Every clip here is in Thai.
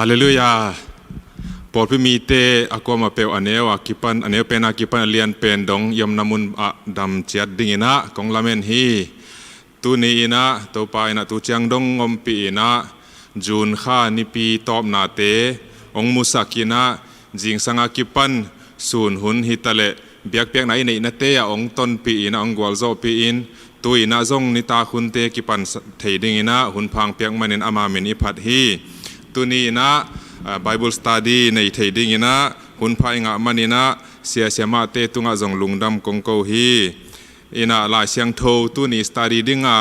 ฮาเลลูยาปอดพิมีเตอากวมาเปลอันเนวกิปันอันเนวเป็นอากิปันเลียนเป็นดงยมนามุนดำเจียดดิ่งนะกงลาเมนฮีตูนีนะตัวไปนะตูเจียงดงงมปีนะจูนข้านิปีตอบนาเตองมุสักินะจิงสังอากิปันสูนหุนฮิตะเลเบียกเปียกไหนในนาเตยองต้นปีนะองกวลโซปีอินตุยนะจงนิตาคุณเตกิปันเทดิ่งนะหุนพังเปียกมันเนอามาเมนิพัดฮีตุนีนะBible study ในเทดิ่งนะหุนพายงะมันนะเสียเสียมาเตตุงะจงลุงดำกงโกฮีอินะลายเสียงโทตุนี study ดิ่งะ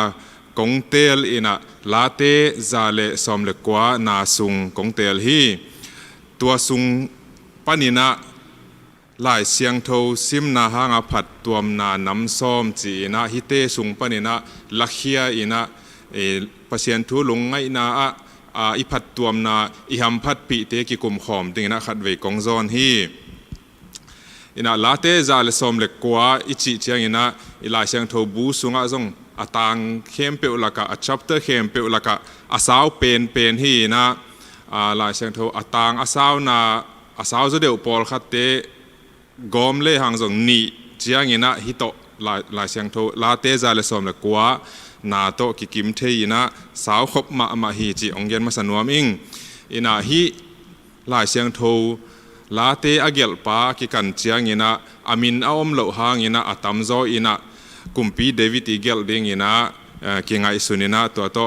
กงเตลอินะลาเตซาเลสอมเลกว่านาซุงกงเตลฮีตัวซุงปนินะลายเสียงโทซิมนาหางผัดตัวนาน้ำซ้อมจีนะฮิเตซุงปนินะลักเฮียอินะปเสียนทูลงไงนะอิพัดตัวนาอิหัมพัดปีเตกิกุมขอมติงนะขัดเวกงซอนฮีอินะลาเตซาเลสอมเล็กกว่าอิจิเชียงอินะอิลาเชียงโทบูสุงะซงอตางเข้มเปลลักะอัชัปเตอร์เข้มเปลลักะอาสาวเป็นฮีนะลาเชียงโทอตางอาสาวนาอาสาวจะเดียวปอลขัดเตกอมเล่หางซงนีเชียงอินะฮิโตลาเชียงโทลาเตซาเลสอมเล็กกว่านาโตกิกิมเทยนะสาวขบมาฮีจีองเย็นมาสนวมอิงอินาฮีลายเสียงโทลาเตอเกลปากิกันเจียงอินะอามินอาอมเหลาหางอินะอัตัมโซอินะกุมปีเดวิดอีเกลดิงอินะกิงไอสุนินะตัวโต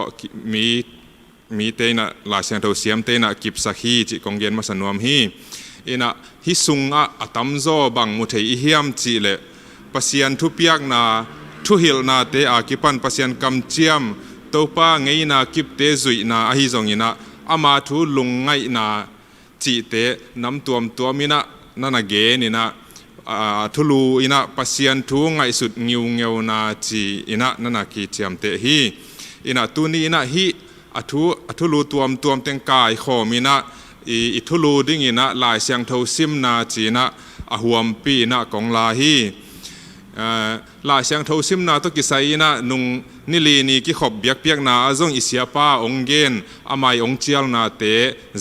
มีเตนะลายเสียงโทเสียมเตนะกิบสักฮีจีองเย็นมาสนวมฮีอินะฮิซุงอัตัมโซบังมุเทอิเฮียมจีเลปัสยันทุเปียกนาทุหิลนาเตอากิปันปัสยันกำเจียมตัวป้าไงนากิบเตจุยนาอหิจงอินะอามาทุลุงไงนาจีเตน้ำตัวมินะนั่นเกนินะทุลูอินะปัสยันทุไงสุดงิวเงวนาจีอินะนั่นกีเจียมเตฮีอินะตุนีอินะฮีทุลูตัวเต็งกายขอมินะอิทุลูดิ้งอินะลายเสียงเทาซิมนาจีนะอหวมปีนะกองลาฮีลายเสียงโทซิมนาตุกิไซนะนุงนิลีนีกิขบเบียกนาจงอิเสียป้าองเกนอามายองเจียลนาเต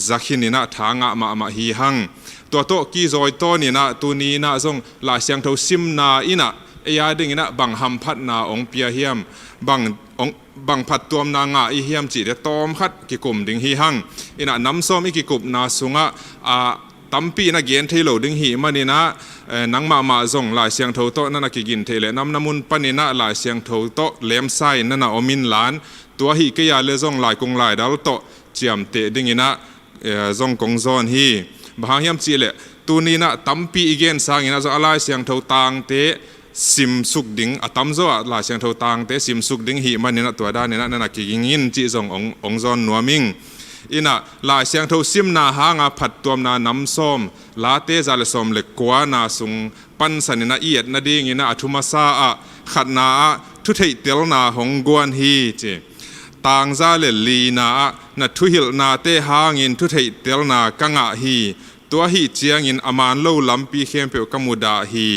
จักขินินะทางะมาฮีหังตัวโตกีจอยโตนี่นะตูนีนะจงลายเสียงโทซิมนาอินะเอียดิงนะบังหัมพัดนาองเปียเฮียมบังพัดตัวมนางะอีเฮียมจีเดตอมขัดกิกุมดิงฮีหังอินะน้ำส้มอีกิกุมนาสุงะตั้มปีนักเกียนเทโลดึงหีมันนี่นะนังมาจงลายเสียงโทโตนั่นนักกินเทเลน้ำมุนปนินะลายเสียงโทโตเลี้ยมไซนั่นน่ะอมินหลานตัวหีก็ยาเลจงลายกงลายดาวโตเจียมเตดึงนะจงกงซอนฮีบางยามจีเลตัวนี้นะตั้มปีอีเกนสร้างนะจงลายเสียงโทต่างเตซิมสุกดิ้งตั้มโซลายเสียงโทต่างเตซิมสุกดิ้งหีมันนี่นะตัวด้านนี่นะนั่นนักกินยินจีจงองซอนนัวมิงอินะลายเสียงโทซิมนาหางาผัดตัวนาน้ำส้มลาเตซาเลสอมเล็กกว่านาสุงปันสันนาเอียดนาดีงินะอัทุมาซาขัดนาทุเทเตลนาหงกวนฮีเจต่างซาเลลีนาทุหิลนาเตหางินทุเทเตลนากังะฮีตัวฮีเจียงินอามานโลลัมปีเข้มเปกมุดาฮี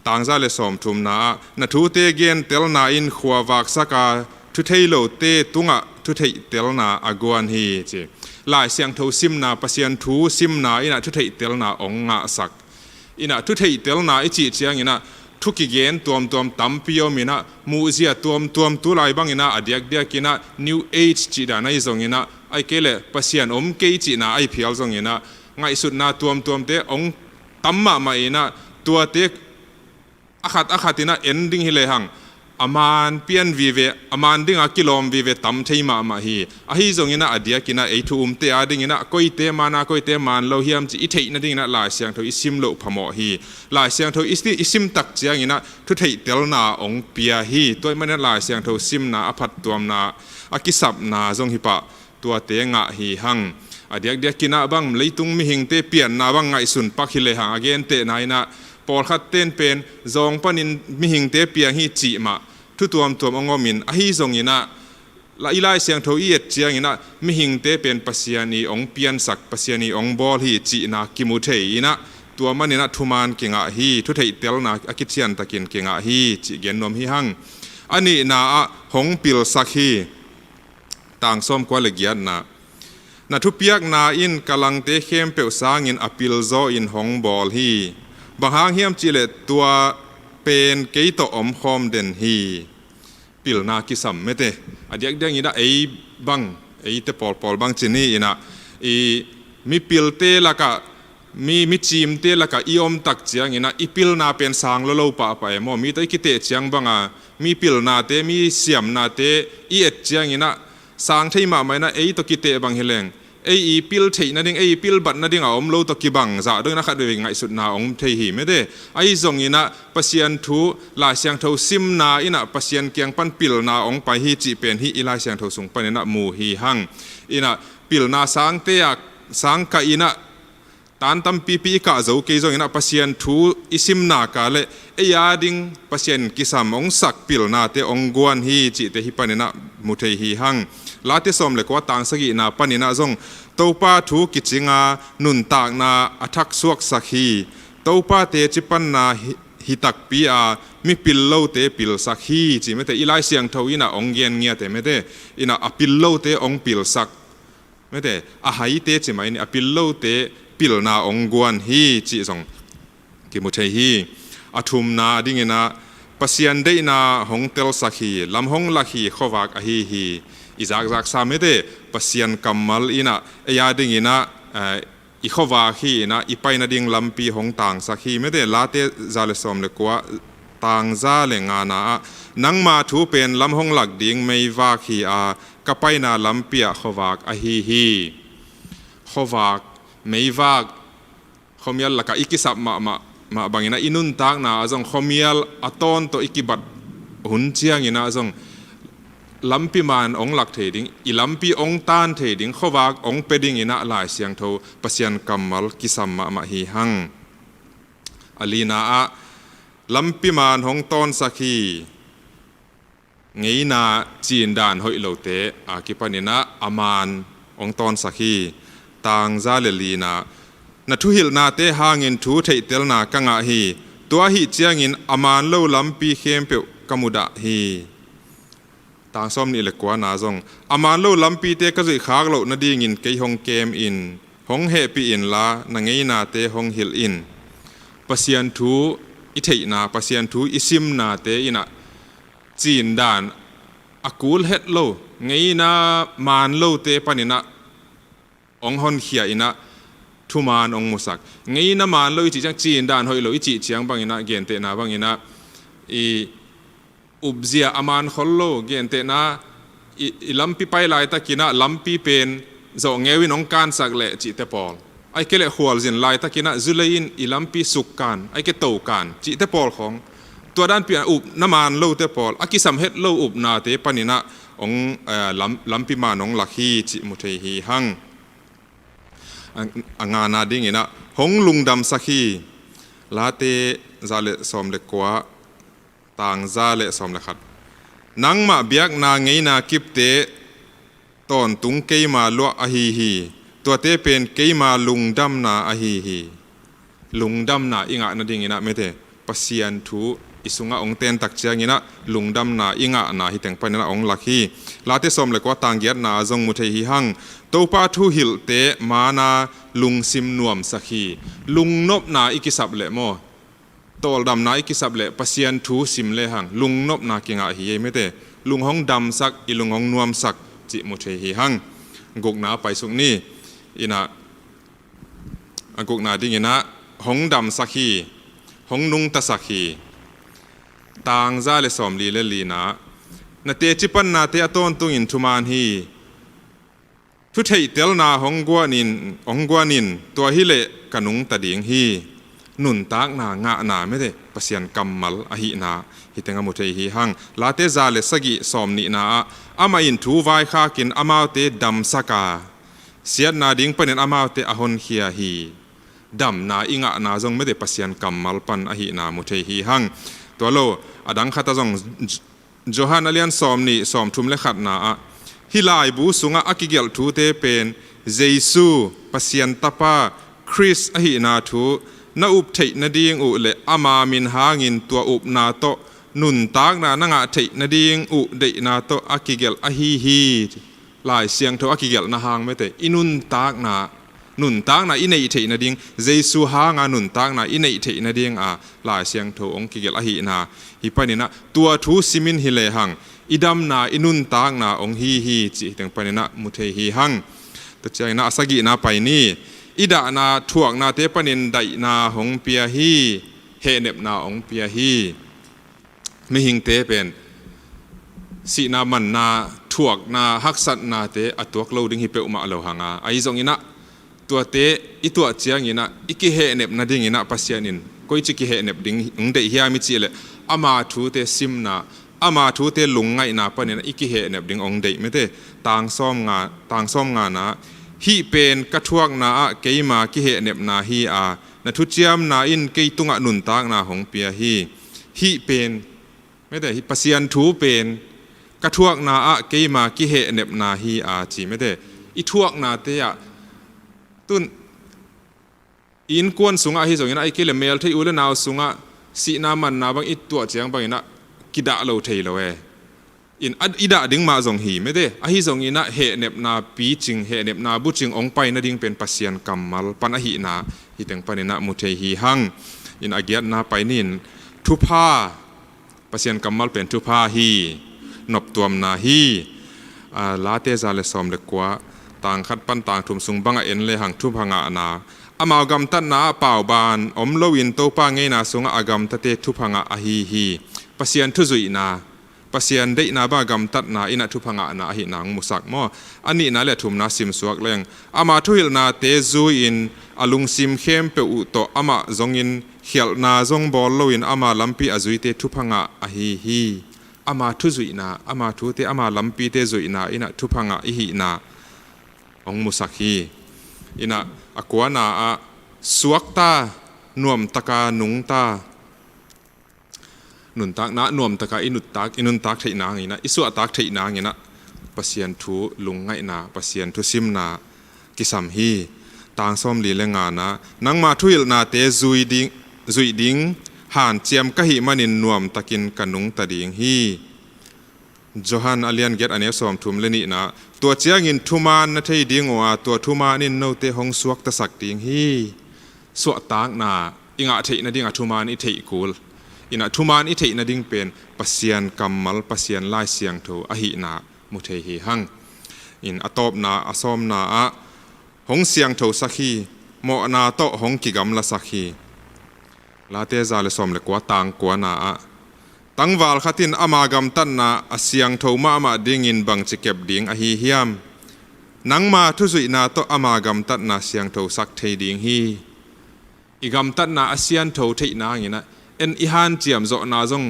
ต่างซาเลสอมทุมนาทุเตเกนเตลนาอินขวาวักสกาทุเทโลเตตุงะทุเทเตลนาอากวนฮีเจลายเสียงโทซิมนาปัสยันทูซิมนาอินะทุเทเตลนาองงะสักอินะทุเทเตลนาอิจิเจียงอินะทุกิเกนตัวตัมปิโอมินะมูเซียตัวตุลายบังอินะอดียกกินะนิวเอจจีดานะอิจงอินะไอเกเลปัสยันเกจินะไอพิอัลจงอินะไงสุดนาตัวเตองตัมมาอินะตัวเตอขัดอินะเอนดิ้งฮิเลหังอามานเปียนวีเวอามานดิ้งกิโลมวีเวตั้มเทมาฮีฮีจงอินะอดียกินะไอทูเตอดิ้งอินะก้อยเตมานาก้อยเตมันโลเฮียมจีอิเทนะดิ้งอินะลายเสียงโทอิซิมโลพมอฮีลายเสียงโทอิซิมตักเจียงอินะทุเทเตลนาองเปียฮีตัวมันลายเสียงโทซิมนาอภัดตัวนาอากิสับนาจงฮิปะตัวเตงะฮีหังอดียกินะบังเลยตุงมิหิงเตเปียนนาบังไงสุนปักฮิเลหังอเกนเตนายนะปอลขัดเต้นเป็นจงปนินมิหิงเตเปียงฮีจีมาทุตัวองมินอหิจงอินะละอิไลเสียงโทอีเอเจียงอินะมิหิงเตเป็นปัสยานีองเปียนสักปัสยานีองบอลฮีจีนากิมุเทอินะตัวมันอินะทุมานเกงะฮีทุเทเตลนาอากิเชียนตะกินเกงะฮีจีเกนนมฮีหังอันนี้นาหงปิลสักฮีต่างส้มกว่าเลกียนนะ na thu piak na in kalang te khem pe sang in apil zo in hong bol hi bang hang hiam chile tua pen ke to om khom den hi pil na ki sam mete adiak dang ida ei bang ei te pol bang chini ina i mi pil te laka mi chim te laka iom tak chiang ina ipil na pen sang lo pa emo mi to ki te chiang banga mi pil na te mi siam na te i et chiang ina sang thei ma mai na ei to ki te bang hileng ei i pil thei na ding ei pil bat na ding a om lo to ki bang za do na khat we ngai sut na ong thei hi me de ai zong ina pasian thu la siang tho sim na ina pasian kyang pan pil na ong pa hi chi pen hi ila siang tho sung pan na mu hi hang ina pil na sang te a sang ka ina tan tam pi ka zo ke zong ina pasian thu isim na ka le eya ding pasian ki sam ong sak pil na te ong guan hi chi te hi pan na mu thei hi hang late som le ko tang sagi na panina zong topa thu kichinga nun tak na athak suak sakhi topa te chipan na hitak pi a mi pil lo te pil sakhi chi mete ilai siang tho ina ong gen ngia te mete ina apil lo te ong pil sak mete a hai te chi mai ni apil lo te pil na ong guan hi chi zong ki mu thei hi athum na ding ina pasian de na hong tel sakhi lam hong lakhi khowak a hi izak samete pasian kamal ina eya ding ina i khowa khi ina i paina ding lampi hong tang sakhi mete late zale som le kwa tang za le nga na nang ma thu pen lam hong lak ding mei wa khi a kapaina lampia khowak a hi khowak mei wa khomial laka ikisap ma bangina inun tak na azong khomial aton to ikibat hun chiang ina azong lampi man ong lak thei ding i lampi ong tan thei ding khowak ong peding ina lai siang tho pasian kamal kisam ma hi hang alina a lampi man hong ton sakhi ngei na chin dan hoi lo te a kipanina aman ong ton sakhi tang za le lina na thu hil na te hangin thu thei tel na kanga hi tua hi chiangin aman lo lampi khem pe kamuda hi tang som ni le kwa na zong aman lo lampi te ka zui khak lo na ding in ke hong kem in hong he pi in la na ngei na te hong hil in pasian thu i thei na pasian thu isim na te ina chin dan akul het lo ngei na man lo te panina ong hon khia ina thuman ong musak ngei na man lo chi chang chin dan hoi lo i chi chiang bang ina gen te na bang ina i ubzia aman khollo gen te na i lampi pai lai ta kina lampi pen zo ngewin ong kan sak le chi te pol ai ke le khwal zin lai ta kina zulain i lampi sukkan ai ke to kan chi te pol khong tua dan pi up na man lo te pol akisam het lo up na te panina ong lampi man ong lakhi chi mu thei hi hang anga na ding ina hong lungdam sakhi late zale som le kwa tang za le som le khat nang ma biak na ngei na kip te ton tung ke ma lo a hi to te pen ke ma lungdam na a hi lungdam na inga na ding ina mete pasian thu isunga ong ten tak chiang ina lungdam na inga na hi teng panina ong lakhi late som le kwa tang giat na zong mu thei hi hang topa thu hil te mana lung sim nuam sakhi lung nop na ikisap le mo tol dam na ikisap le pasian thu sim le hang lung nop na kinga hi mete lung hong dam sak i lung hong nuam sak chi mu thei hi hang gok na pai sung ni ina gok na ding ina hong dam sakhi hong nung ta sakhi tang za le som li le li na te chipan na te aton tung in thuman hi thu thei tel na hong guanin tua hi le kanung ta ding hi nun tak na nga na me de pasian kammal a hi na hi tenga mu thei hi hang la te za le sagi som ni na ama in thu vai kha kin amau te dam saka siat na ding panen amau te ahon khia hi dam na inga na jong me de pasian kammal pan a hi na mu thei hi hang to lo adang khata jong johan alian som ni som thum le khat na hilai bu sunga akigel thu te pen jesu pasian tapa chris a hi na thu na up thei na ding u le ama min hangin tua up na to nun tak na nga thei na ding u de na to akigel a hi ลายเสียงเท่ากิเกลนะหางไม่แต่อินุนตากนานุนตากนาอินในเทนะดิ่งเจสุหางานุนตากนาอินในเทนะดิ่งลายเสียงเท่าองกิเกลอหินาฮิปานินะตัวทูซิมินฮิเลหังอิดัมนาอินุนตากนาองฮีจิถึงปานินะมุเทฮีหังตัวเจ้านาสกินาไปนี่อิดานาทวกนาเตปนินไดนาหงเปียฮีเฮเนบนาองเปียฮีไม่หิงเตเป็นสีนามันนาทวกนาฮักสัตนาเตอตัวกลาวดิ้งฮิเปอุมาเลวหางไอซงอินะตัวเตอิตัวเจียงอินะอิกิเฮเนบนาดิ้งอินะปัสยานินก็อิจิกิเฮเนบดิ้งอุงเดฮิอามิจิเลอามาทูเตซิมนาอามาทูเตลุงไงนาปนินะอิกิเฮเนบดิ้งองเดไม่เตต่างซ้อมงานะฮีเป็นกระทวกนาเกยมากิเหเนบนาฮีนาทุจยมนาอินเกยตุงนุนตากนาหงเปียฮีเป็นไม่ได้ปัสยันทูเป็นกระทวกนาเกยมากิเหเนบนาฮีจีไม่ได้อีทวกนาเตะตุนอินกวนสุงฮีสงนะไอเกลเมลที่อุลนาวสุงสีนามันนาบางอีตัวเจียงบางอินะกิดาเราเทเลเวอินอิดาดิ้งมาส่งหีไม่ได้อหิส่งอินะเหเนบนาปีจิงเหเนบนาบุจิงองไปนาดิ้งเป็นปัสยันกัมมัลปันอหินาฮิตังปันนะมุเทหีหังอินอาเกียนาไปนินทุพาปัสยันกัมมัลเป็นทุพาฮีนบตัวมนาฮีลาเตซาเลสอมเลกว่าต่างขัดปันต่างทุมสุงบังเอ็นเลยหังทุพหงานาอามากรรมตันนาเป่าบานอมโลวินโตปาเงนาสุงอากรรมตะเตทุพหงาอฮีปัสยันทุจุยนาปัสยันได้นาบากรรมตัดนาอินะทุพงานาหินางมุสักมออันนี้นาเลทุมนาซิมสวกเลงอามาทุหิลนาเตจูอินอลุงซิมเข้มเปอุโตอามาจงอินเขียลนาจงบอลโลอินอามาลัมปีอจุยเตทุพงาฮีอามาทุจุยนาอามาทุเตอามาลัมปีเตจุยนาอินะทุพงาหินาองมุสักฮีอินะอากวนาสวกตานวมตะกานุงตานุนตักนะนวมตะกาอินุนตักเทนางอินะอิสุอัตักเทนางอินะปัสยันทูลุงไงนาปัสยันทูซิมนากิสัมฮีต่างซ้อมลีเลงานะนังมาทุยลนาเตจุยดิงหานเจียมกะหิมันินนวมตะกินกันนุงตะดิงฮีจอฮันอเลียนเกตอันนี้ซ้อมทุมเลนินะตัวเจียงินทุมานนะเทยดิงว่าตัวทุมานินโนเตหงสวกตะสักดิงฮีสวตากนาอิงะเทนะดิงอะทุมานอิเทกูลอินะทุมานอิเทนะดิ่งเป็นปัสยันกัมมัลปัสยันลายเสียงโทอหินามุเทหิหังอินอตอบนาอสอมนาหงเสียงโทสักฮีโมนาโตหงกิกัมละสักฮีลาเตซาเลสอมเลกว่าต่างกว่านาตั้งวาลขัดินอามากรรมตันนาเสียงโทมาดิ่งอินบังจิเก็บดิ่งอหิเฮียมนังมาทุสุยนาโตอามากรรมตันนาเสียงโทสักเทดิ่งฮีอีกรรมตันนาเสียงโทเทนางินะเอ็นอีฮันเจียมโจนาจง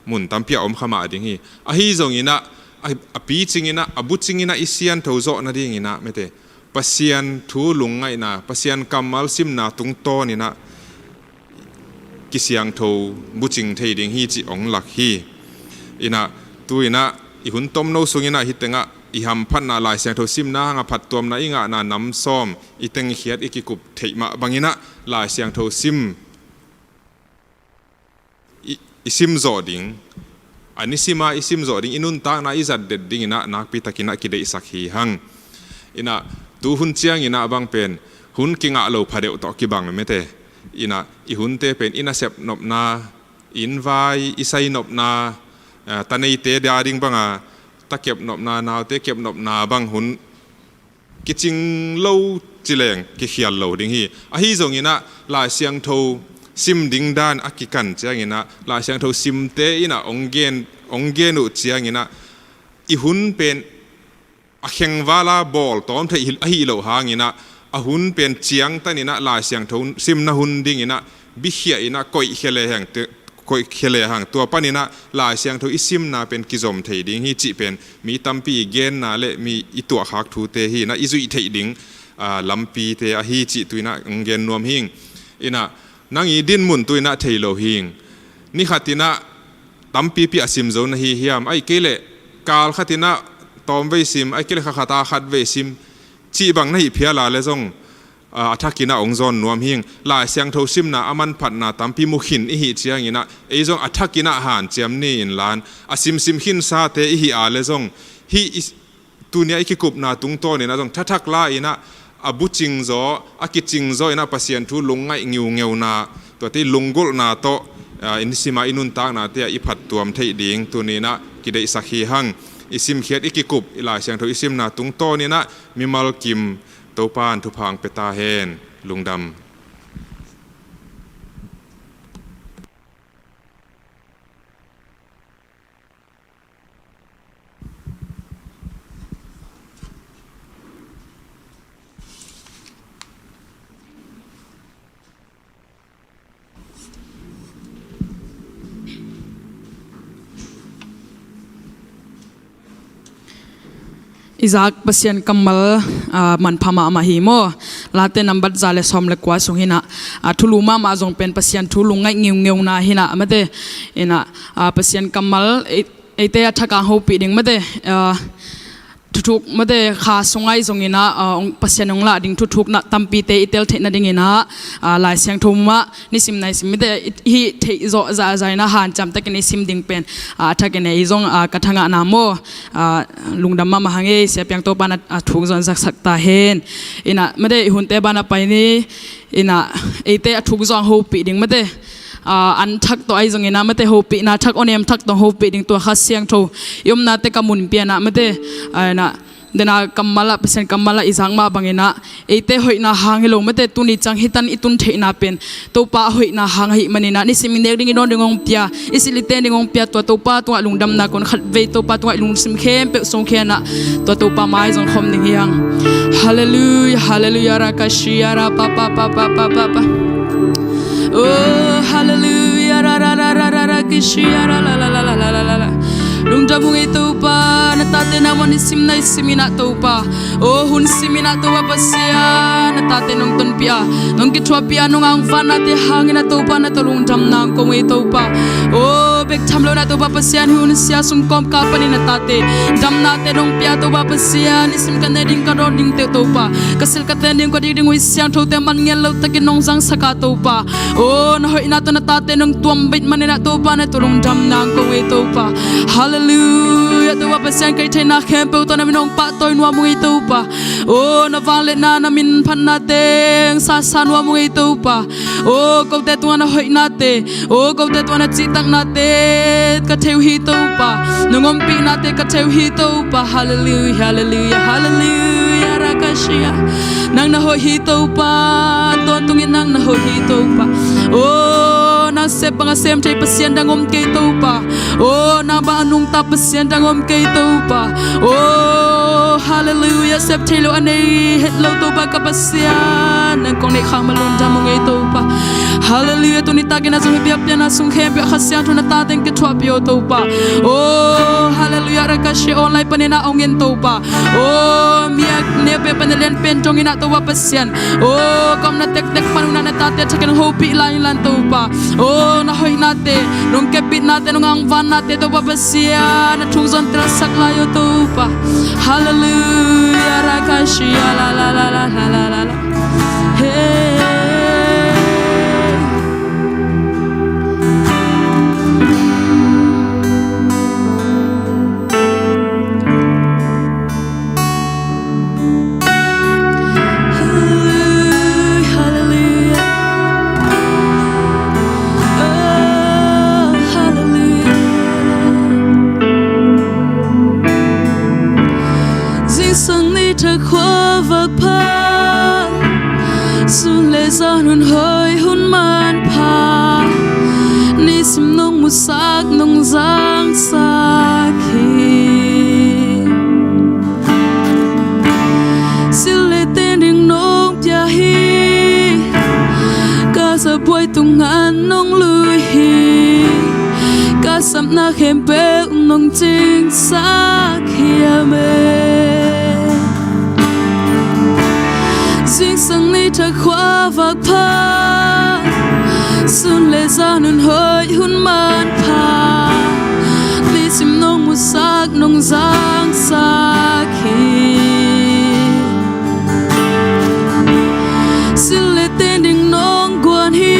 มุนตัมเปียอมขมาดิ่งฮีอหิจงอินะปีจิงอินะบุจิงอินะอิเซียนโทโจนาดิ่งอินะไม่เตปัสยันทูลุงไงนะปัสยันกัมมัลซิมนาตุงโตนี่นะกิเสียงโทบุจิงเทดิ่งฮีจิองหลักฮีอินะตัวอินะอีหุ่นต้มโนสุงอินะฮิตเงะอีหัมพันนาลายเสียงโทซิมนาหงพัดตัวนาอิงะนาน้ำซ้อมอีเตงเขียดอีกิกุบเทมาบางอินะลายเสียงโทซิมอิซิมโจดิงอันนี้ซิมาอิซิมโจดิงอินุนตากนาอิจัดเด็ดดิงอินะนักพิทักษ์อินะกิเดอิสักฮีหังอินะตูหุ่นเชียงอินะบางเป็นหุ่นกิงะโลพาเดอตอกิบังไม่เตอินะอีหุ่นเตเป็นอินะเซปนบนาอินไวอิไซนบนาตอนนี้เตดาดิงบังตะเก็บนบนานาวเตเก็บนบนาบางหุ่นกิจิงโลจิเลงกิเขียนโลดิงฮีอะฮีจงอินะลายเสียงโทซิมดิงดานอักิกันเจียงอินะลายเสียงโทซิมเตอินะองเกนุเจียงอินะอีหุ่นเป็นอะเข่งวาลาบอลตอมเทอะฮีโลหางอินะอะหุ่นเป็นเจียงตันอินะลายเสียงโทซิมนะหุ่นดิงอินะบิเขียอินะก่อยเขเลหังก่อยเขเลหังตัวปานินะลายเสียงโทอิซิมนาเป็นกิจอมเทดิงฮีจิเป็นมีตัมปีเกนนาเลมีอีตัวหักทูเตฮีนะอิจุยเทดิงลัมปีเตอะฮีจิตุยนะองเกนนวมหิงอินะนังอีดินมุนตุยนะเทโลหิงนี่ขัดินะตัมปีปีอาซิมโซนฮีเฮียมไอเกเลกาลขัดินะตอมเวซิมไอเกเลขัดาขัดเวซิมจีบังนะฮิเพียลาเลซงอาทักกินะองซอนนวมหิงลายเสียงโทซิมนะอามันผัดนาตัมปีมุขินอิฮิเจียงอินะไอซงอาทักกินะหานเจียมนี่อินลานอาซิมหินซาเตอิฮิอาเลซงฮี tu nia iki kup na tung to ni na jong thathak la ina abu ching zo akiching zo ina pasien thu lungai ngeu na to ti lungul na to in sima inun ta na te i phat tuam thei ding tu ni na kidei sakhi hang isim khiat iki kup ila siang tho isim na tung to ni na mimal kim to pan thu phang peta hen lungdam Isaac pasien kamal man phama mahimo late number zale som le kwa sungina thuluma ma jong pen pasien thulungai ngeu na hina amate ina pasien kamal ete athaka ho pi ding mate thuthuk mate kha sungai jongina pasien ongla ding thuthuk na tampi te itel the na dingina lai siang thuma nisim nai sim mate hi the zo za zaina han cham tak ni sim ding pen athakene izong kathanga namo lungdam ma hange se pyang to pana thuk zon sak sakta hen ina mate hunte bana paini ina ete athuk zong ho pi ding mate an thak to ai jong ina mate ho pi na thak onem thak to ho pi ding to kha siang tho yom na te kamun pia na mate na dena kamala pesen kamala izang ma bangena ete hoina hangilo mate tuni chang hitan itun theina pen to pa hoina hang hi manina ni simin ding ding dong pia isilite ding pia to pa to lungdam na kon khat ve to pa to lung sim khem pe song khena to pa mai jong khom ning yang hallelujah hallelujah rakashia ra pa pa pa pa pa pa oh hallelujah ra ra ra ra ra kishia ra la la la la la la la lungdam ngi to pa na tate na mon sim na simina to pa oh hun simina to pa sia na tate nong ton pia nong ki thua pia nong ang van na te hangina to pa na to lungdam nang ko ngi to pa oh bek thamlo na to pa sia hun sia sum kom ka pani na tate dam na te nong pia to pa sia ni sim kan ding ka ron ding te to pa kasil ka te ding ko ding wi sia tho te man ngel lo takin nong sang saka to pa oh na hoi na to na tate nong tuam bit man na to pa na to lungdam nang ko ngi to pa hallelujah to pa siang kai thena khem pe to na minong pa toy nuwa mui to pa oh na wale na na min phan na teng sa san wa mui to pa oh ko te to na hoi na te oh ko te to na chi tak na te ka theu hi to pa nongom pi na te ka theu hi to pa hallelujah hallelujah hallelujah rakashia nang na hoi hi to pa ton tungin nang na hoi hi to pa oh na se panga sem thai pasien dangom ke to pa oh na ba anung ta pasien dangom ke to pa oh hallelujah sep thilo anei hello to ba ka pasien nang kong nei khang malon jam ngai to pa hallelujah to ni ta ke na sung biap na sung khem bi khasian to na ta teng ke thwa pio to pa oh hallelujah rakashi online panena ongen to pa oh miak ne pe panelen pen tongina to wa pasien oh kom na tek tek panuna na ta te chaken ho pi lain lan to pa oh na hoi na te nong ke pit na te nong ang van na te to pa pasia na thung zon tra sak la yo to pa hallelujah rakashi la la la la la la la hey hun hơi hun man pa ni sim nong mu sak nong giang sa khi sil le tên ding nong pia hi ka sa boy tung an nong lui hi ka sam na khem pe nong ching sa khia me sang ni ta khwa vak pa sun le za nun hoi hun man pa ni sim nong mu sak nong giang sa khi sil le tên ding nong guan hi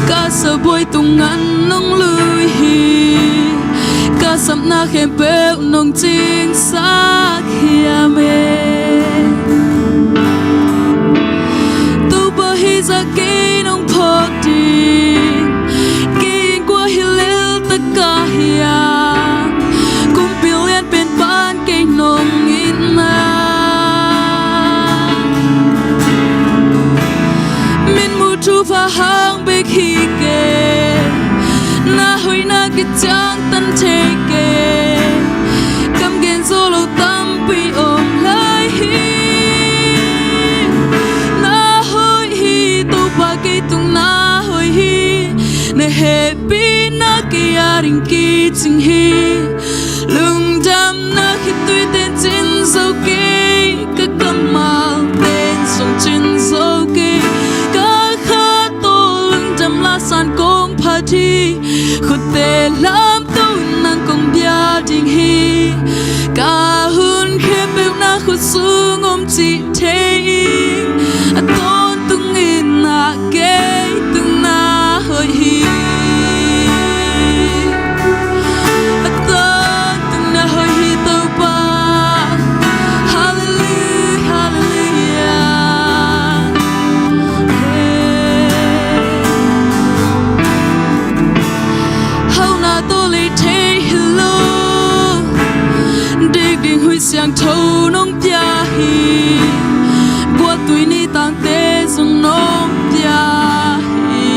ka sa boy tung an nong lui hi ka sắp na khem bêu nông chính xác hiya me tu bơ hi ra kê nông phô tình kê qua hi lêu tất cả hiya cùng biểu liên bên ban kê nông in na min mu chu pha hang bê khi kê na hoi na cái trang tân thế kê cầm gen solo tâm bị ôm lại hi na hoi hi tu ba cái tung na hoi hi ne happy na cái aring ki ching hi lung jam na khi tui tên chin dâu kê cái cầm mal tên song chin dâu kê cả khá tô lung jam la san công party khut te lam tu nang kong bia ding hi ka hun khe pe na khut sung om chi the a ton tung in na ke tung na hoi hi a ton tung na hoi hi to pa hallelujah hallelujah hau na to le the hello dig ding hui siang thâu nong pia hi bua tui ni tang te sung nong pia hi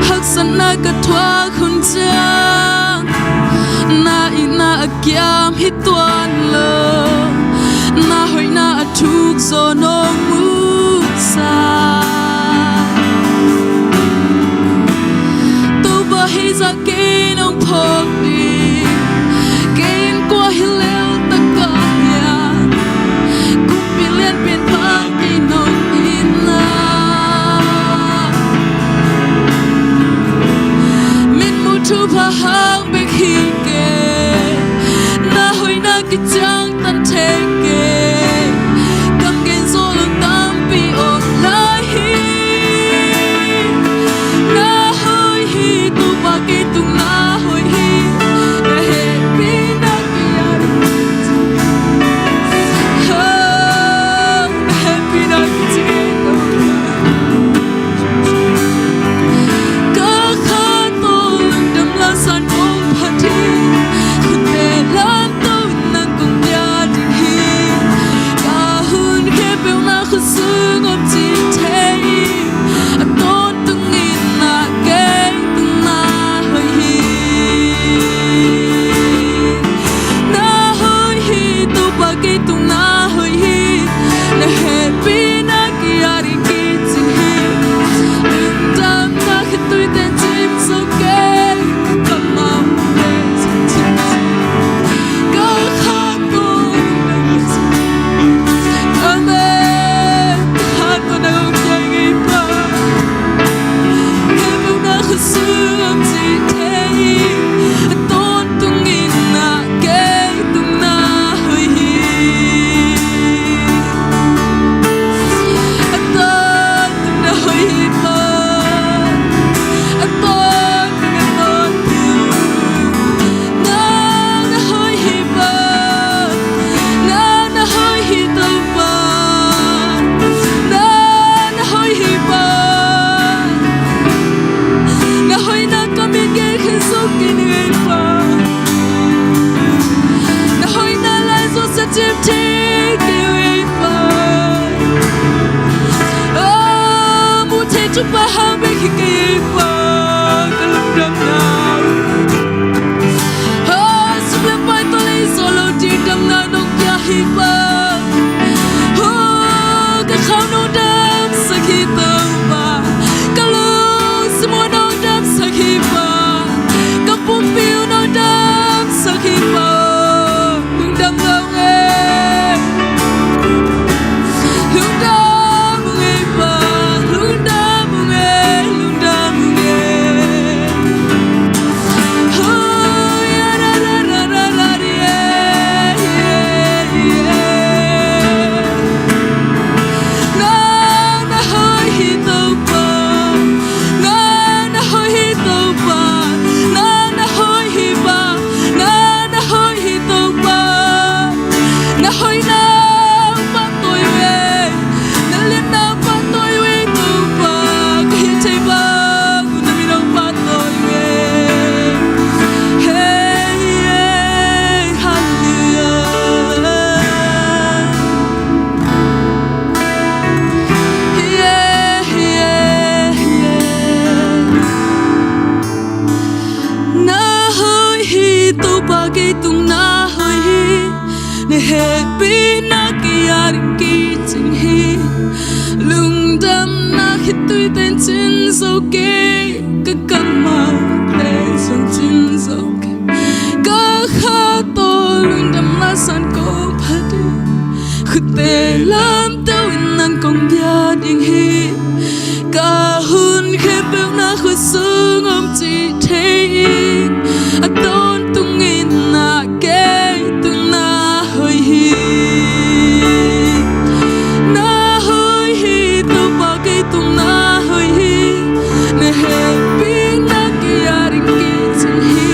hak san na ka thwa khun chang na ina akyam hi tuan lo na hoi na athuk so nong mu sa hi ra kê nông phô đi kê qua hi lêu tất cả nhà cũng bị liên biên phang đi nông in na min mu chu pha hang bê khi kê na hoi na cái trang tân thế kê cầm gen zo lung tam bị ôm lại hi na hoi hi tu ba ki tung na hoi hi na happy na ki yar na happy na ki ka kha to lung dam la san kong phathi khut te lam to nang kong bia ding hi ka hun ke pe na khut sung om chi the a ton tung in na ke tung na hoi hi na hoi hi tu ba ke tung na hoi hi na happy na ki ari ki ching hi lung dam na khi tui tên chim so ke cầm mam ke ching ching ka kha to amen ha to na ung yang ngai pa ke bu na khu sum chi the ton tung in na ke tung na hoi hi a ton tung na hoi hi pa a ton na hoi hi pa na hoi hi to pa na hoi hi pa na hoi na kamin ge khin so kin ngai pa na hoi na lai so sa chim thi ki ngai pa mu the chu pa ha be ki ki pa ka lum dam na super pai to le solo ti dam na nong kya hi pa ka khau no dam sa ki tam pa ka lu smo no dam sa ki pa ka pum piu no dam sa ki pa lung dam lo nge lung dam nge pa lung dam nge lung dam nge oh ya ra ra ra ra ra yeah yeah yeah ding hi lung dam na khit tui ten chin so ke ka kam ma ten son chin so ke ka kha to lung dam la san ko phadi khute lam tau in nan kong bia ding hi ka hun khe pe na khu sung om chi the a ton tung in na ke tung na hoi hi na hoi hi to pa ke tung na hoi hi ne he pi na ke yaring ke chin hi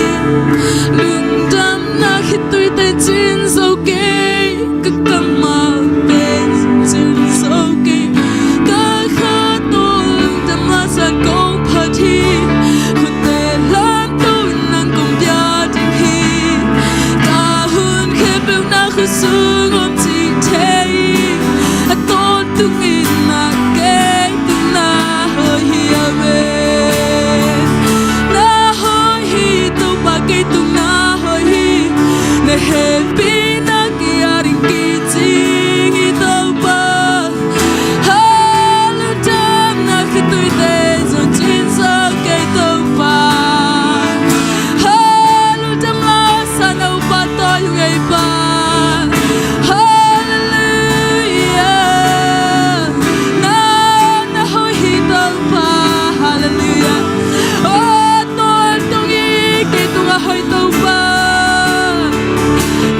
lung dam na khit tui te chin so ke ka kama pe chin so ke ka kha to lung dam la san kong pha thi khut te lam to nang kong bia ding hi ka hun khe pe na khu sung om chi the a ton tung in na ke tung na hoi hi ave na hoi hi to pa ke tung na hoi hi ne he pi na ke aring ki chi hi to pa halu dam na khi tui te zo chin so ke to pa halu dam la sa no pa to yu ei pa hallelujah na hoi hi to pa hallelujah oh to tong i ke tung a hoi to pa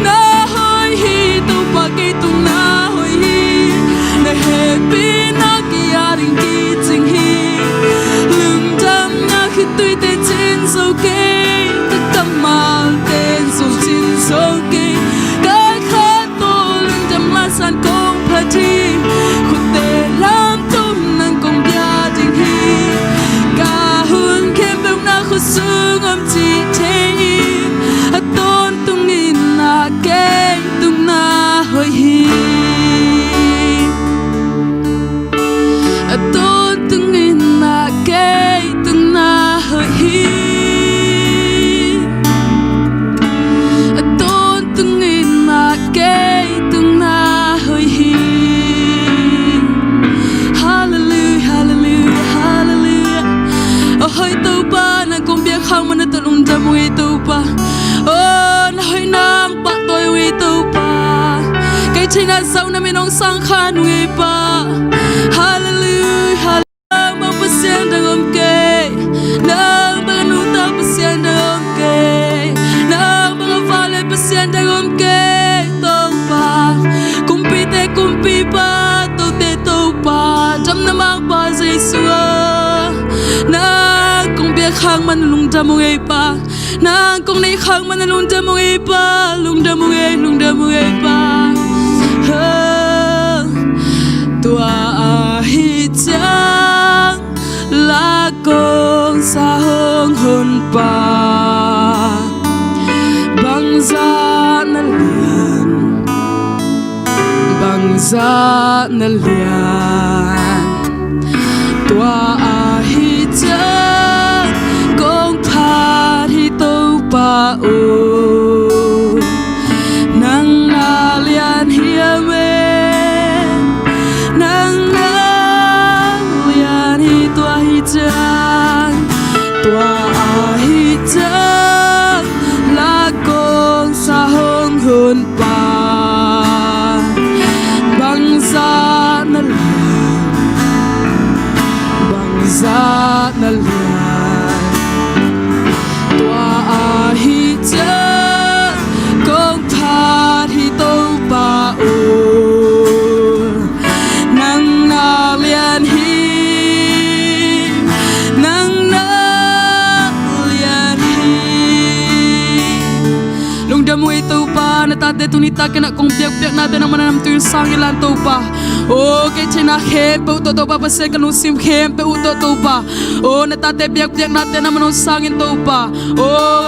na hoi hi to pa ke tung na hoi hi na he pi na ki aring ki ching hi lung dam na khi tui te chin so ke ta kam mal ten so chin so ke ka kha to lung dam la san kong pha thi khut te lam to nang kong bia ding hi ka hun khem pe na khu sung om chi the a ton tung in na ke tung na hoi hi a ton tung in na ke tung na hoi hi a ton tung in na ke tung na hoi hi hallelujah hallelujah hallelujah oh hoi to pa na kong bia khang man ta lung dam wi to pa oh na hoi nang pa toi wi to pa kai china sau na mi nong sang khan wi pa hallelujah ma pasien dang om ke nang ba nu ta pasien dang om ke nang ba vale pasien dang om ke to pa kumpi pa to pa jam na mang pa jesu na kong bia khang man lung dam wi pa na kong nei khang man lung dam wi pa lung dam wi pa tua hi chang la kong sa hong hun pa bang za na lian tua hi chang kong pha hi to pa o nang na lian hi me nang na lian hi tua hi chang la kong sa hong hun pa bang za na lian tua hi chang kong pha hi to pa o nang na lian hi nang na lian hi lung dam wi to pa na ta te tu ni ta ke na kong piak na te na manam tu sang ilan to pa o ke china khem pe to pa pa se ka nu sim khem pe to pa o na ta te piak na te na manong sang in to pa o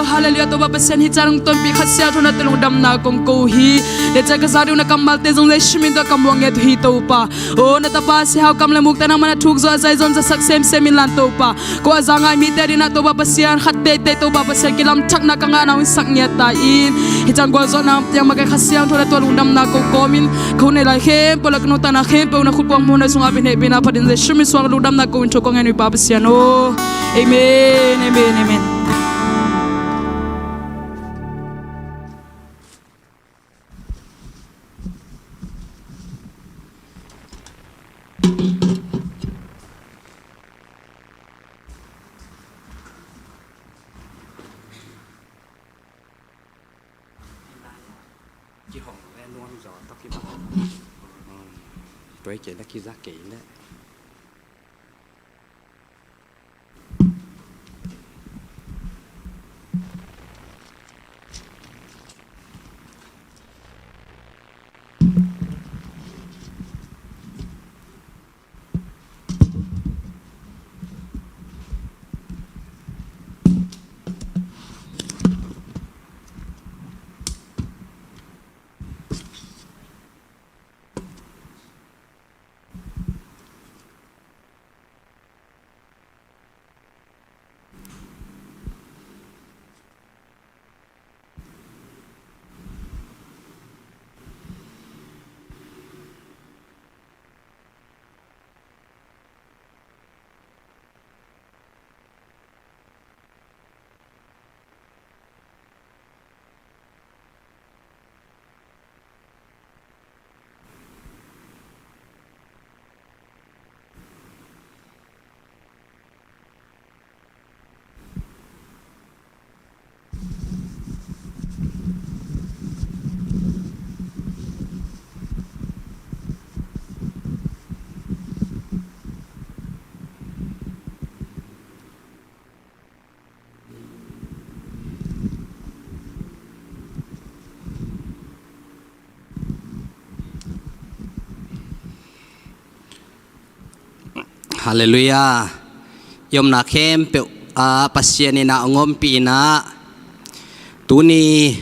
hallelujah to pa pa sen hi charang ton pi khasia thona te lung dam na kong ko hi le cha ka zariu na kamal te jong le shmin to kam wang et hi to pa o na ta pa se haw kam le muk te na mana thuk zo zai zon za sak sem in lan to pa ko azanga mi te na to pa pa sian khat te to pa pa se kilam thak na ka nga na sak nya ta in hi chang go zo na yang ma ka siang thoda to lungdam na ko komin ko ne la khem polak no ta na khem pe na khut kwang mo na sunga bine bina padin je shumi swang lungdam na ko in thokong en pa pasian o amen amen amen tôi chỉ là kia giá kỹ đấy. Hallelujah. Yom na khem pe pasien ina ngom pi na tuni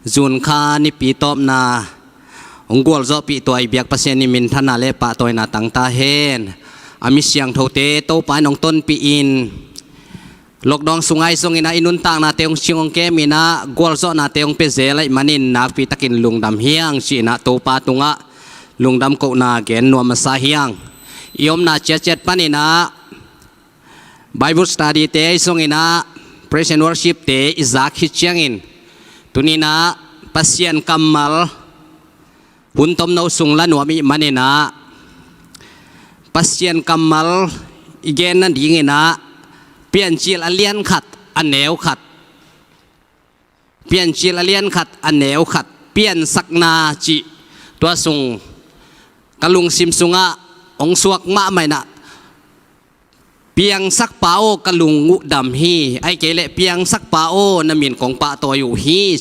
zun kha ni pi top na ongwal zo pi to ai biak pasien ni min thana le pa toy na tang ta hen ami siang thote to pa nong ton pi in lokdong sungai song ina inun tang na teong siong ke mina gwal zo na teong pe zelai manin nak pi takin lungdam hiang si na to pa tunga lungdam ko na gen no ma sa hiang yom na chat panina Bible study te song ina praise and worship te izak hichangin tunina pasien kamal huntom no sungla nuami manina pasien kamal igen nan dingina pian chil alian khat aneu khat pian chil alian khat aneu khat pian sakna chi tua sung kalung sim sunga ong suak ma mai na piang sak pao kalung ngu dam hi ai kele piang sak pao na min kong pa to yu hi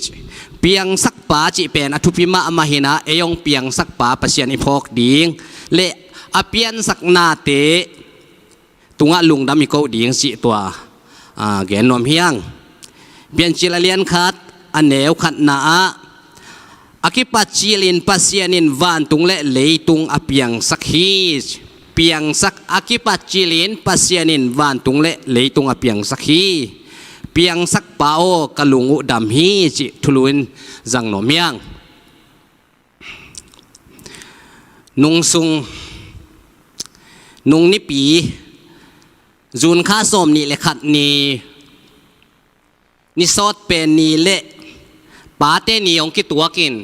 piang sak pa chi pen athupi ma amahina eyong piang sak pa pasian iphok ding le apian sak na te tunga lung dam i ko ding si tua gen nom hiang pian chilalian khat aneu khat na akipat chilin pasianin van tung le leitung apiang sak hi piang sak akipat chilin pasianin van tung le leitung apiang sak hi piang sak pao kalungu dam hi chi thuluin zang no miang nung sung nung ni pi zun kha som ni le khat ni sot pen ni le pa te ni ong ki tuakin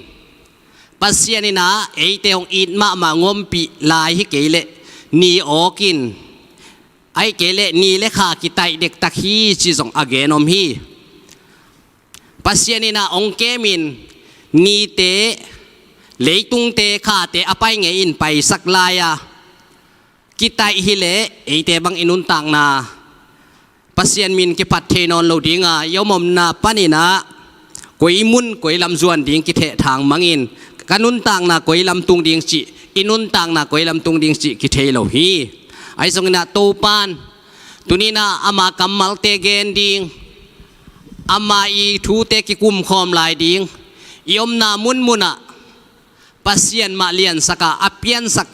pasianina eite ong it ma ngom pi lai hi kele ni okin ai kele ni le kha ki tai dek takhi chi jong agenom hi pasianina ong kemin ni te leitung te kha te apai nge in pai sak laya ki tai hi le eite bang inun tang na pasian min ki pat the non lo dinga yomom na panina koi mun koi lam zuan ding ki the thang mangin kanun tang na koi lam tung ding chi inun tang na koi lam tung ding chi ki the lo hi ai song na to pan tunina ama kamal te gen ding ama i thu te ki kum khom lai ding yom na mun muna pasian ma lian saka apian sak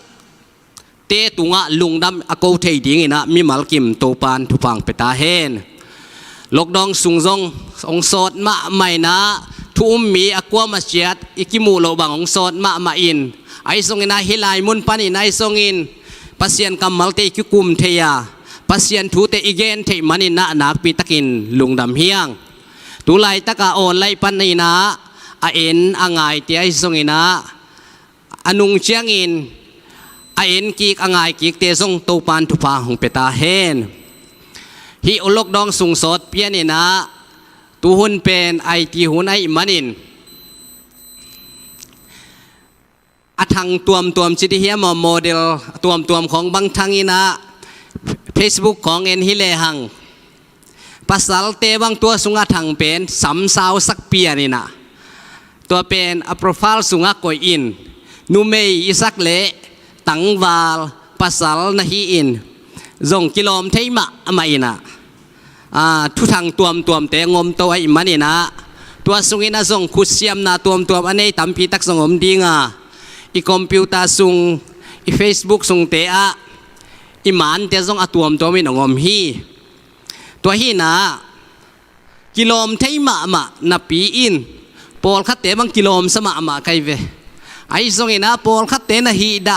te tunga lungdam ako thei ding ina mi malkim to pan thupang peta hen lokdong sungjong ong sot ma mai na ทุ่มมีอากวมาเชียดอิกิมูโลบังของสดมาอินไอทรงอินาฮิลายมุนปันอินไอทรงอินปัสยันกำมัลเตอิกิกุมเทียปัสยันทูเตอิเกนเทมันอินนักปีตะกินลุงดำเฮียงตุไลตะกาโอนไลปันอินาอาเอ็นอ่างไงเตียไอทรงอินาอนุงเชียงอินอาเอ็นกีกอ่างไงกีกเตทรงตูปานทุพาหงเปตาเฮนฮิโอลกดองสุงสดเปียนินะตูหุนเป็นไอตีหุนไอมันอินอทังตัวมจิตเฮียมโมเดลตัวมของบางทังอินะ Facebook ของเอ็นฮิเลหังภาษาเตบางตัวสุงอาทังเป็นสำสาวสักเปียนี่นะตัวเป็นอัปโปรไฟล์สุงอากอยอินนูเมย์อิสักเลตังวาลภาษานาฮีอินจงกิโลมเทมะมาอินะทุทางตัวมเตงมตัวไอมันนี่นะตัวสุงอินะจงคุเซียมนาตัวมอันนี้ตั้มพีตักสงมดีงาอีคอมพิวเตอร์สุงอีเฟซบุ๊กสุงเตะอีมันเตจงตัวมินงมฮีตัวฮีนะกิโลมเทมะนับปีอินปอลคัดเตบังกิโลมสมะใครเวไอจงอินะปอลคัดเตนะฮีดา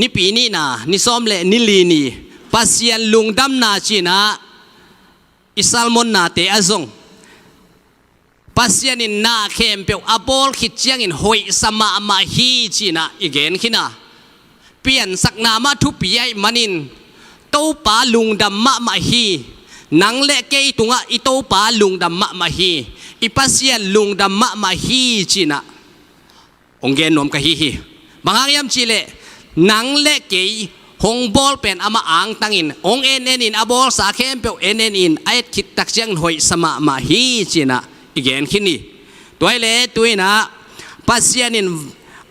นี่ปีนี้นะนี่ซ้อมเละนี่ลีนี่ปัสยันลุงดำนาจีนะอิสลมอนนาเตอซงปัสยันินนาเข้มเปียวอาบอลขิดเจียงอินหอยสมามาฮีจีนะอีกเกนขินะเปลี่ยนสักนามาทุปีไอมันินโตปาลุงดำมาฮีนังเละเกยตุงะอิโตปาลุงดำมาฮีอีปัสยันลุงดำมาฮีจีนะองเกนนวมกะฮีบางครั้งยามจีเล่นังเละเกยหงบอลเป็นอามาอ่างตังอินองเอ็นอินอาบอลสาเข้มเปียวเอ็นอินไอคิดตักเจียงหอยสมามาฮีจีนะอีกเกนขินี่ตัวเล่ตัวนะปัสยานิน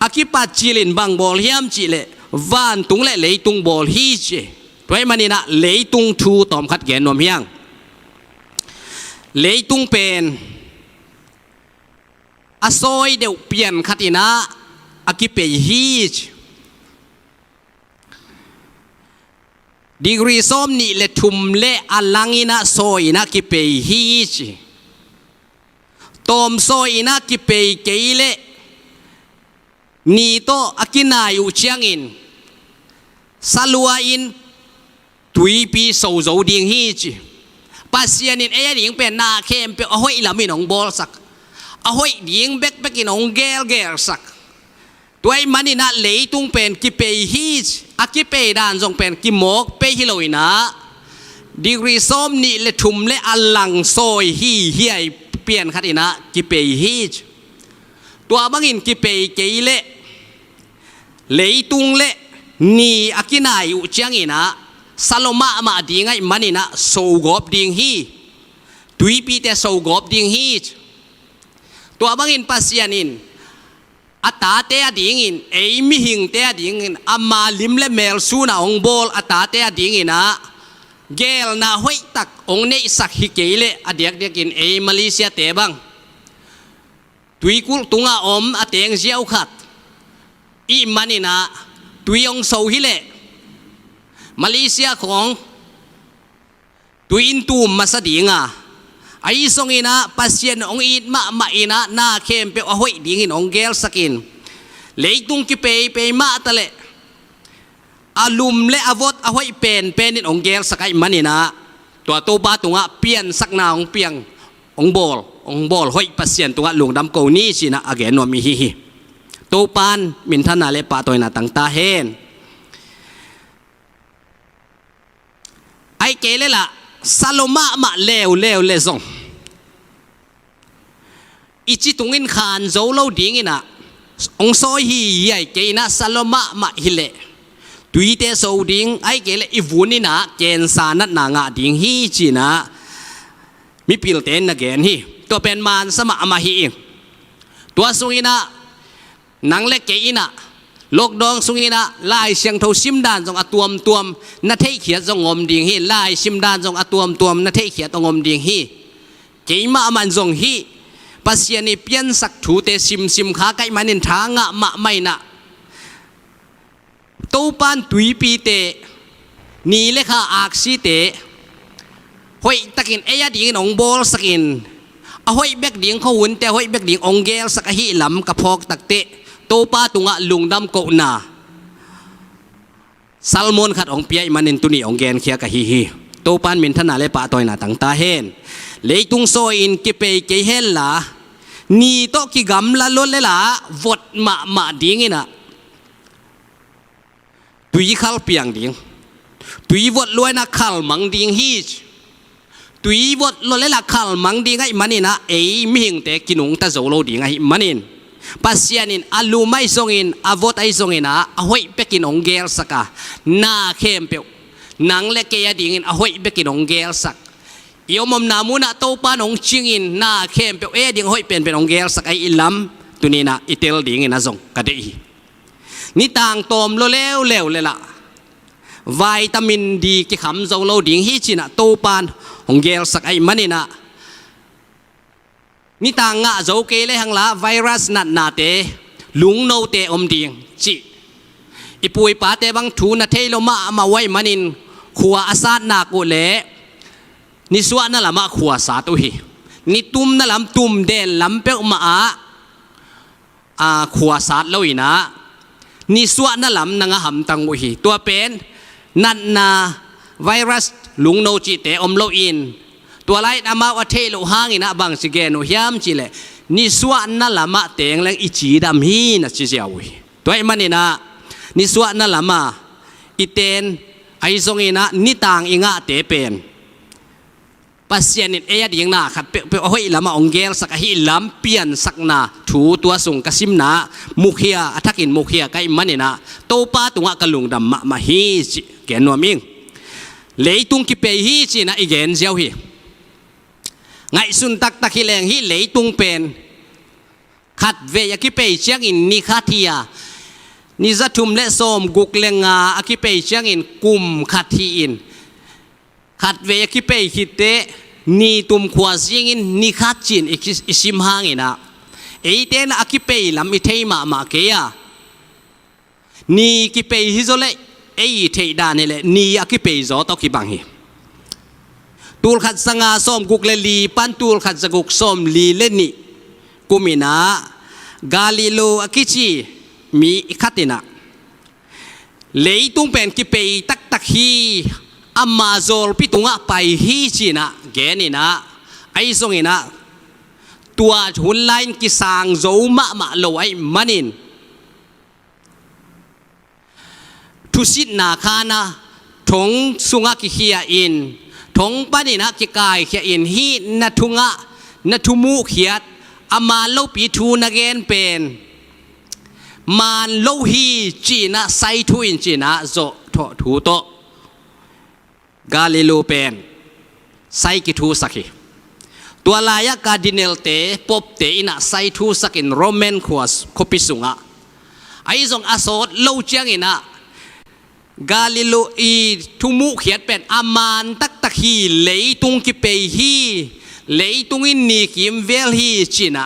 อากิปัจจิลินบางบอลยามจีเล่วันตุงเล่เลยตุงบอลฮีจีตัวมันนี่นะเลยตุงทูตอมขัดเกนนวมเฮียงเลยตุงเป็นอาซอยเดียวเปลี่ยนขัดอินะอากิเปย์ฮีจดีกรีส้มนี่เลทุมเลอลังอินะซอยนะกิเปย์ฮีจตอมซอยนะกิเปย์เกยเลนี่โตอากินาอยู่เชียงอินสลัวอินตุยปีโซโซดิงฮีจ ปัสยานินเอยดิ่งเป็นนาเข้มเป็นห้อยละมินองบอลสักห้อยดิ่งเบกกินองเกลสักตัวไอ้มันนี่นะเลยตุงเป็นกิเปย์ฮีจกิเปย์ด้านจงเป็นกิโมกเปย์ฮิโลยนะดีกรีส้มนี่เลทุมเลอลังโซยฮีเฮียเปลี่ยนขัดนะกิเปย์ฮีจตัวบางอินกิเปย์เกยเลเลยตุงเลนี่กินายอุจังอินะสโลมามาดิ่งไอ้มันนี่นะโซกอบดิ่งฮีตุยปีเตโซกอบดิ่งฮีจตัวบางอินปัสยานินอัตตาเตียดิ่งอินมิหิงเตียดิ่งอินอามาลิมเลเมลซูนาองบอลอัตตาเตียดิ่งอินะเกลนาห้อยตักองเนสักฮิเกเลอเดียกกินมาเลเซียเตบังตุยกุลตุงอาอมอเตียงเจียวขัดอีมันนี่นะตุยองโซฮิเลมาเลเซียของตุยอินตูมมาสดิ่งไอ้ทรงอินะปัสยานองอินมาอินะนาเข้มเปอห้อยดิ่งอินองเกลสักินเลยตุงกิเปมาตะเลอาลุมและอาวดเอาไว้เป็นนิดองเกลสักไอ้มันนี่นะตัวโตบ้าตัวเปลี่ยนสักนาองเปียงองบอลห้อยปัสยานตัวหลวงดำเกานี่สินะอเกนวมีฮิโตปานมินทนาเลปาตัวน่ะตั้งตาเฮนไอ้เกลเลยล่ะซาโลมาเลวเลซงอิจิตุงินขานโจโลดิ่งอินะองโซฮีใหญ่เกนะซาโลมาฮิเลตุยเตโซดิ่งไอ้เกลอีวุนินะเกณฑ์สานัดนางาดิ่งฮีจีนะมีพิลเตนนะเกณฑ์ฮีตัวเป็นมานสมามาฮีตัวสุงินะนังเล็กเกอินะโลกดองสุงินะลายเสียงเท่าซิมดานจงอตัวมนาเทเขียจงงมดิ่งฮีลายซิมดานจงอตัวมนาเทเขียตงมดิ่งฮีเกยมามันจงฮีปัสยานิเปียนสักถูเตซิมขาไกมันนินทางะมาไม่นะตูปันตุยปีเตนี่เลขาอักษีเตห้อยตะกินดิ่งองบอลสักินห้อยเบกดิ่งเขาหุ่นแต่ห้อยเบกดิ่งองเกลสักหิลำกระพอกตักเตตูปาตุงะลุงดำโกนาซัลมอนขัดองเปียมันนินตุนีองเกนเขียกะฮิตูปันมินทนาเลปะตัวน่ะตั้งตาเฮนเลยตุงโซอินกิเปเกเฮลล่ะนี่โตกิกำละล้นเลยล่ะวดมาดิ่งนะตุยขัลเปียงดิ่งตุยวดลอยนักขัลมังดิ่งฮีจตุยวดลอยเลยล่ะขัลมังดิ่งไอ้มันนี่นะมิหิงเตกินุงตะโจโลดิ่งไอ้มันนี่ปัสยานินอาลูไม่ทรงอินอาวดไอ้ทรงอินห้อยเปกินองเกลสักนาเข้มเปียวนังเล็กเกียดิ่งอินห้อยเปกินองเกลสักยมนามุนะโตปานองชิงอินนาเข้มเปียวดิ่งห้อยเป็นองเกลสักไอ้อิลัมตุนีนะอิเตลดิ่งอินนะทรงกระเดยนี่ต่างตอมเลวเลยล่ะวิตามินดีที่ขำโจโลดิ่งฮิจินะโตปานองเกลสักไอ้มันนี่นะนี่ต่างงะโจเกเลหังละไวรัสนัดนาเตลุงโนเตอมดิ่งจิอีปุยปาเตบังทูนาเทโลมาไว้มันนินขัวอาซาดนากุเลนิสวะนั่นละมาขัวสาตุฮีนิตุมนั่นละตุมเดนลำเปกมาขัวสาดเลวินะนิสวะนั่นละนังหำตังอุฮีตัวเป็นนันนาไวรัสลุงโนจิเตอมโลอินตัวไรนามาว่าเทโลหางอินะบางสิเกนุยามจิเลนิสวะนั่นละมาเตงแรงอิจีดำฮีนะจิเจียวฮีตัวไอ้มันนี่นะนิสวะนั่นละมาอิเตนไอซงอินะนิต่างอิงะเตเป็นปัสยานิเอียดยังนาขัดเปห้อยละมาองเกลสักหิลำเปลี่ยนสักนาถูตัวส่งกสิมนามุขยาอัฐกินมุขยาไกมันนี่นะโตปาตุงะกะลุงดำมาฮีจิเกนวมิงเลยตุงกิเปฮีจินะอีเกนเจียวฮีไงสุนตักตะกิเลงฮีเลยตุงเป็นขัดเวียกิเปเชียงอินนิคาทียานิจัตุมเลสอมกุกเลงาอกิเปเชียงอินกุมขัดทีอินขัดเวียกิเปคิดเตนีตุมขวาซิงอินนิคาจินอิสิมหางอินะเตนอกิเปลำอิเทมาเกียนีกิเปฮิโซเลเทดานี่แหละนีอกิเปโซตอกิบังฮีตูลขัดสังอาส้มกุกเลลีปันตูลขัดสกุกส้มลีเลนีกุมินะกาลิโลอกิชีมีขัดตินะเลยตุงเป็นกิเปตักฮี อามาโจลปิตุงะไปฮีจีนะแกนี่นะไอ้ทรงนี่นะตัวหุ่นไลน์กิสางโจมาโลไอ้มันนินทุสิตนาคานะทงสุงะกิเขียอินทงปานินะกิกายเขียอินฮีนัทุงะนัทุมุเขียดอามาโลปีทูนักเกนเป็นมันโลฮีจีนะไซทูอินจีนะโจทูโตกาลิโลเป็นไซกิทูสักตัวลายกาดิเนลเตปบเตอินะไซทูสักินโรแมนควัสคบิสุงะไอซงอาโซดโลเจียงอินะกาลิโลอีทุมุเขียดเป็นอามานตักตะฮีเลยตุงกิเปฮีเลยตุงอินนีกิมเวลฮีจีนะ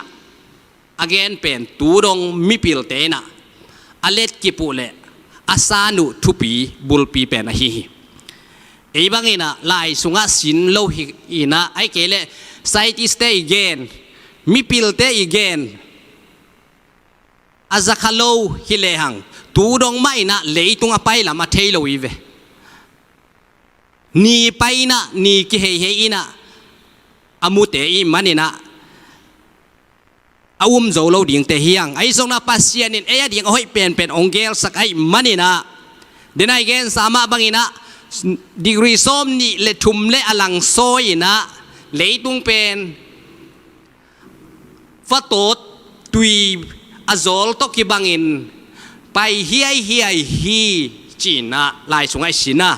again เป็นตูดงมิปิลเตนะอเลตกิปุเลอาซานุทุปีบุลปีเป็นฮีไอ้บางอินะลายสุงะสินโลหิอินะไอ้เกเลไซติสเตอีเกนมิปิลเตอีเกนอาซาคาโลฮิเลหังตูดงไม่นะเลยตุงอไปละมาเทโลอีเวนีไปนะนีกิเฮเฮอินะอามุเตอีมันนี่นะอาวุมโจโลดิ่งเตฮียงไอ้ทรงน่ะปัสเซียนินเอ้ยดิ่งเอาให้เป็นองเกลสักไอ้มันนี่นะเดนไอเกนสามะบางอินะดีกรีส้มนี่เลทุมเลอลังโซยนะเลตุงเป็นฟาโตตุยอาโจลตกิบังอินไปเฮียฮีจีนะลายสงไอสินะ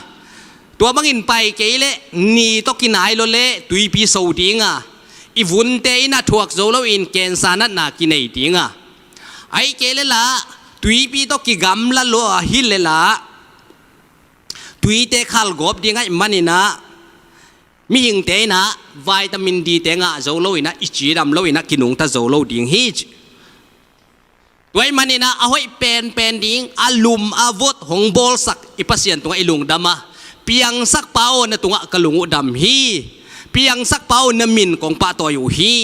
ตัวบางอินไปเกเลนี่ตกินายโลเลตุยปีโซดิงะอีวุนเตยนะทวกโจโลอินเกนสานัดนากินไอดิงะไอเกเลละตุยปีตกิกัมละโลฮิเลละตุยเตขัลกบดิงไอมันนี่นะมีหิงเตนะวิตามินดีเตงะโจโลอินะอิจิดัมโลอินะกินุงตาโจโลดิงฮิจตัวมันนี่นะเอาไว้เป็นดิงอาลุมอาวดหงบอลสักอิปัสยันตัวไอลุงดำมาเปียงสักเป้านะตัวกะลุงดำฮีเปียงสักเป้านะมินของป้าตัวอยู่ฮี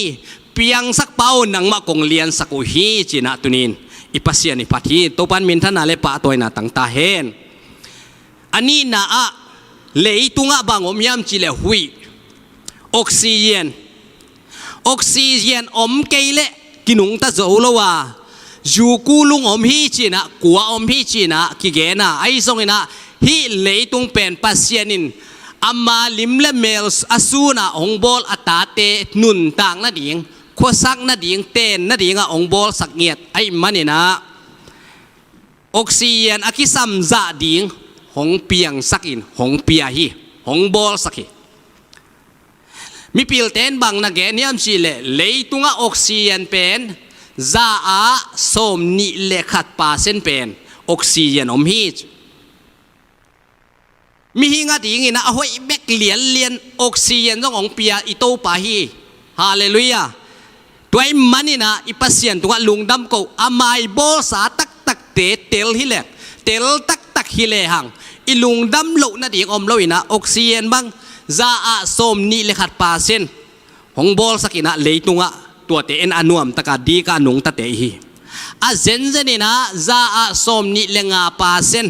เปียงสักเป้านังมะกงเลียนสักอุฮีจีนะตุนินอิปัสยันอิปัทีตัวปันมินท่านอะไรป้าตัวน่ะตั้งตาเห็นอันนี้นะอะเลยตุงะบางอมยามจิเลหุยออกซิเจนอมเกลเลกินุงตาโจโลวาจูกูลุงอมฮีจีนะกัวอมฮีจีนะกิเกนะไอซงนะฮีเลยตุงเป็นปัสยานินอามาลิมเลเมลส์อาซูนะองบอลอัตาเตนุนต่างนาดิ่งขวสักนาดิ่งเต้นนาดิ่งอ่ะองบอลสักเงียดไอมันนี่นะออกซิเจนอากิซัมซาดิ่งหงเปียงสักอินหงเปียฮีหงบอลสักฮีมีพิลเต้นบางนักเกณฑ์ยามชีเลยตุงอ่ะออกซิเจนเป็นซาอาสมนิเลขัดปาเซนเป็นออกซิเจนอมฮีมีหิงอ่ะดิ่งนะเอาไว้เบกเลียนออกซิเจนต้ององเปียอิโตปาฮีฮาเลลูยาตัวไอ้มันนี่นะอิปัสยันตัวลุงดำกูอามายโบสาตักเตลฮิเลเตลตักฮิเลหังอิลุงดำโลนะดิ่งอมโลอินะออกซิเจนบังซาอาสมนิเลขัดปาเซนหงบอลสักินะเลยตุงะตัวเตนอนุมตะกาดีกาหนุงตะเตฮีอาเซนเซนี่นะซาอาสมนิเลงาปาเซน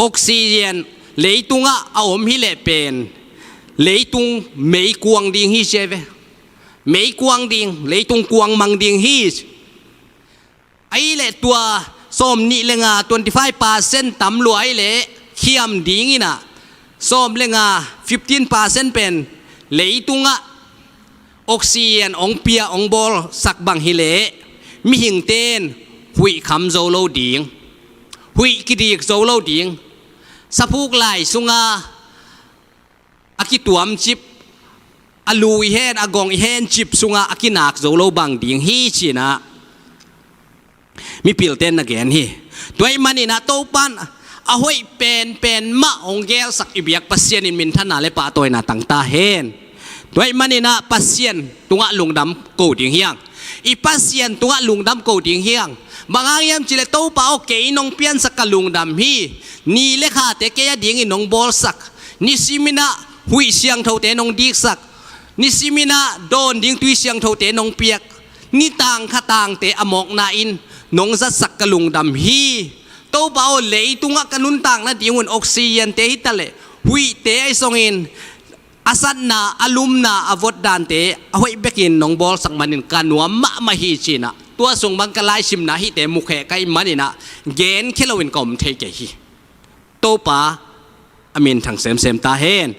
ออกซิเจนเลยตุงะเอาอมฮิเลเป็นเลยตุงไม่กวงดิ่งฮิเชเวไม่กวงดิ่งเลยตุงกวงมังดิ่งฮิไอเลตัวสมนิเลงา25%ต่ำรวยเลเขียมดิ่งนะสมเลงา15%เป็นเลยตุงะออกซิเจนองเปียองบอลสักบังฮิเลมีหิงเต้นหุยคำโจโลดิ่งหุยกิดีกโจโลดิ่งสะพูกไหลสุงาอากิตัวมจิบอลูอีเฮนอากองอีเฮนจิบสุงาอากินักโจโลบังดิ่งฮีชีนะมีพิลเต้นนักเกนฮีตัวไอ้มันนี่นะโตปันเอาไว้เป็นมะองเกลสักอิบยักปัสเซียนินมินท่านนาเลปะตัวน่ะตั้งตาเห็นตัวไอ้มันนี่นะปัสเซียนตัวลุงดำกูดิ่งเฮียงอีปัสเซียนตัวลุงดำกูดิ่งเฮียงบางอย่างยามจิเลโตปาโอเกยนองเปียนสักกลุงดำฮีนี่เลขาเตเกียดิ่งอินองบอลสักนี่ซิมินะหุยเสียงเท่าเตนองดิกสักนี่ซิมินะโดนดิ่งตุยเสียงเท่าเตนองเปียกนี่ต่างข้าต่างเตอมอกนาอินนองจัดสักกลุงดำฮีโต to pa o le tunga kanuntang na dingun oxygen te hitale hui te ai songin asat na alum na avot dante ahoi bekin nong bol sak manin kanwa ma hi china tua sung bang kalai sim na hi te mukhe kai manina gen khilowin kom the ke hi to pa amin thang sem ta hen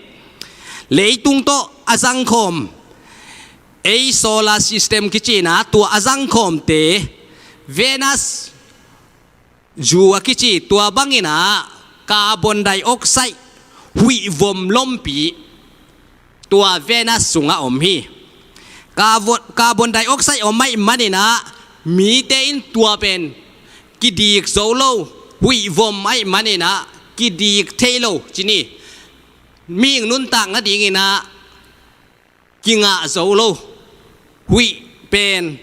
leitung to azang khom a solar system kichina tua azang khom te Venus jua kichi tua bangina carbon dioxide hui vom lompi tua Venus sunga om hi carbon dioxide om mai manina mi te in tua pen kidik zolo hui vom mai manina kidik thelo chini mi nun tang na dingina kinga zolo hui pen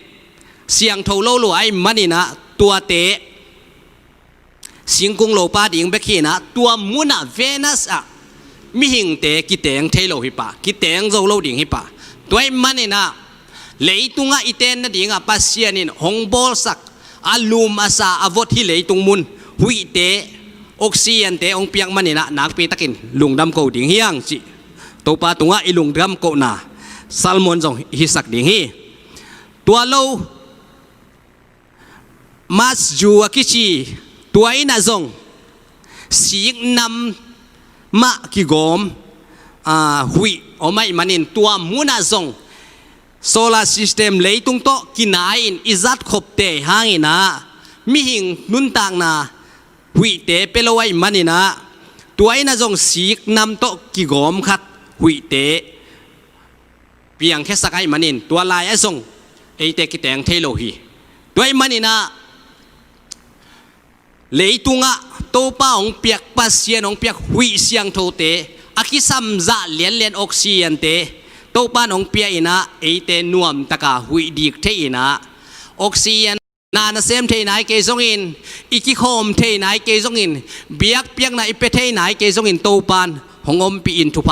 siang tholo lo ai manina tua te singkung lo pa ding bekina tua muna Venus a mi hing te kiteng thelo hi pa kiteng zolo ding hi pa toy manina leitunga iten na dinga pasianin hongbol sak alum asa avot hi leitung mun hui te oxygen te ong piang manina nak pi takin lungdam ko ding hiang chi to pa tunga ilungdam ko na salmon jong hi sak ding hi tua lo mas jua kichi tua ina zong sik nam ma ki gom hui omai manin tua muna zong solar system leitung to kinain izat khopte hangina mi hing nun tang na hui te pelowai manina tua ina zong sik nam to ki gom khat hui te piang khe sakai manin tua lai a zong eite ki teng thelo hi tua manina leitunga to pa ong piak pasien ong piak hui siang tho te akisam za lian oxygen te to pa ong pia ina eite nuam taka hui dik the ina oxygen na sem the nai ke zongin iki khom the nai ke zongin biak piak na ipe the nai ke zongin to pan hongom pi in thu